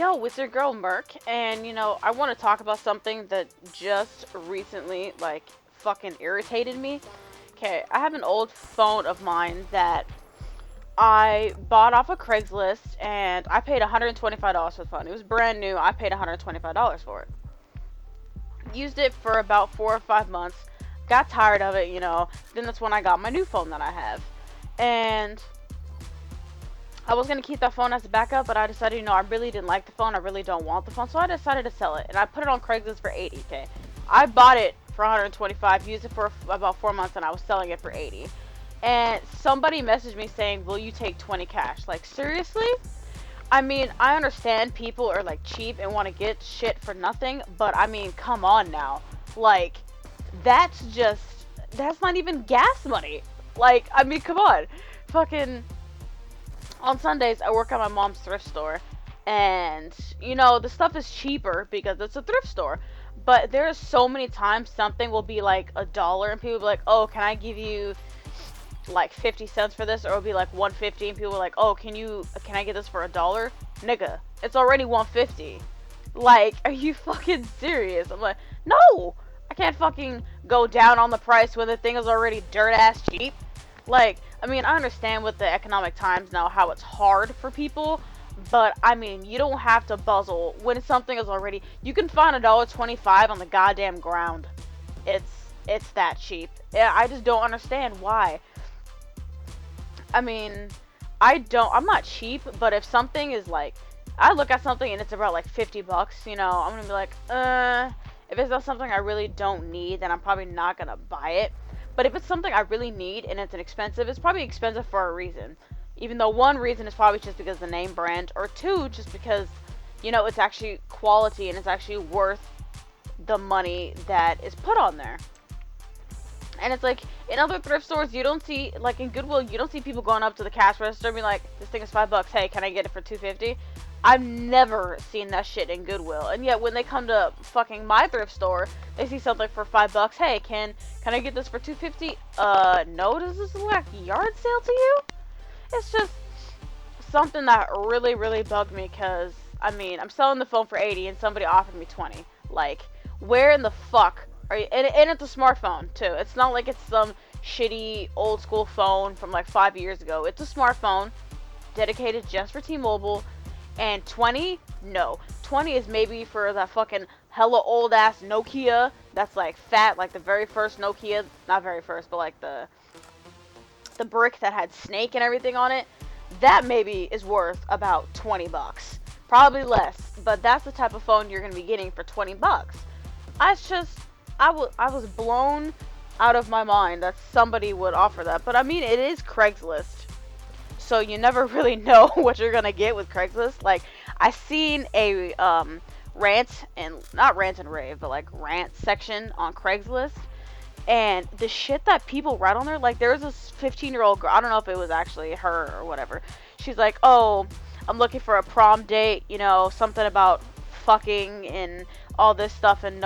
Yo, it's your girl Merc, and I want to talk about something that just recently, like, fucking irritated me. Okay, I have an old phone of mine that I bought off of Craigslist, and I paid $125 for the phone. It was brand new. I paid $125 for it. Used it for about 4 or 5 months. Got tired of it. Then that's when I got my new phone that I have. And I was gonna keep that phone as a backup, but I decided, I really didn't like the phone. I really don't want the phone, so I decided to sell it, and I put it on Craigslist for 80K. I bought it for 125, used it for about 4 months, and I was selling it for 80. And somebody messaged me saying, "Will you take 20 cash?" Like, seriously? I mean, I understand people are like cheap and want to get shit for nothing, but I mean, come on now. Like, that's just that's not even gas money. Like, I mean, come on. Fucking on Sundays, I work at my mom's thrift store, and the stuff is cheaper because it's a thrift store. But there's so many times something will be like $1, and people will be like, "Oh, can I give you like 50 cents for this?" Or it'll be like 150, and people are like, "Oh, can I get this for $1?" Nigga, it's already 150. Like, are you fucking serious? I'm like, no, I can't fucking go down on the price when the thing is already dirt ass cheap. Like, I mean, I understand with the economic times now how it's hard for people, but I mean, you don't have to buzzle when something is already. You can find $1.25 on the goddamn ground. It's that cheap. Yeah, I just don't understand why. I mean, I'm not cheap, but if something is like, I look at something and it's about like 50 bucks, I'm gonna be like, if it's not something I really don't need, then I'm probably not gonna buy it. But if it's something I really need and it's expensive, it's probably expensive for a reason. Even though one reason is probably just because of the name brand, or two, just because, it's actually quality and it's actually worth the money that is put on there. And it's like, in other thrift stores, you don't see, like in Goodwill, you don't see people going up to the cash register and be like, "This thing is $5. Hey, can I get it for 250?" I've never seen that shit in Goodwill. And yet, when they come to fucking my thrift store, they see something for $5. Hey, can I get this for 250? No. Does this look like a yard sale to you? It's just something that really, really bugged me. Cause I mean, I'm selling the phone for 80, and somebody offered me 20. Like, where in the fuck? And it's a smartphone too. It's not like it's some shitty old school phone from like 5 years ago. It's a smartphone dedicated just for T-Mobile. And 20? No. 20 is maybe for that fucking hella old ass Nokia that's like fat, like the very first Nokia. Not very first, but like the brick that had Snake and everything on it. That maybe is worth about 20 bucks. Probably less, but that's the type of phone you're gonna be getting for 20 bucks. I was blown out of my mind that somebody would offer that. But I mean, it is Craigslist, so you never really know what you're gonna get with Craigslist. Like, I seen a rant, and not rant and rave, but like rant section on Craigslist, and the shit that people write on there. Like, there was this 15-year-old girl. I don't know if it was actually her or whatever. She's like, "Oh, I'm looking for a prom date. Something about fucking and all this stuff, and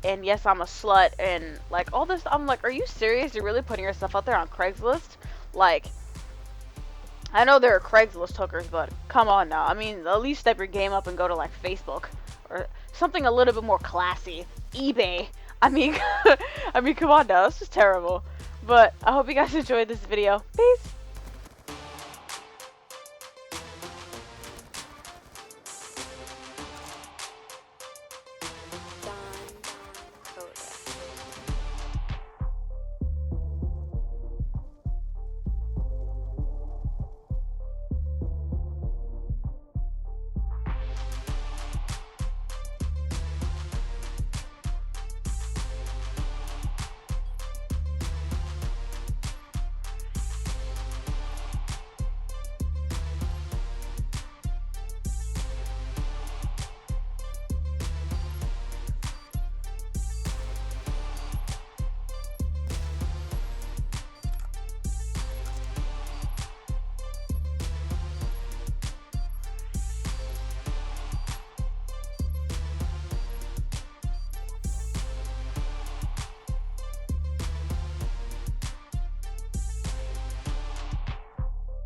and yes, I'm a slut, and like all this." I'm like, are you serious? You're really putting yourself out there on Craigslist? Like, I know there are Craigslist hookers, but come on now. I mean, at least step your game up and go to like Facebook or something a little bit more classy. eBay. I mean, I mean, come on now. This is terrible. But I hope you guys enjoyed this video. Peace.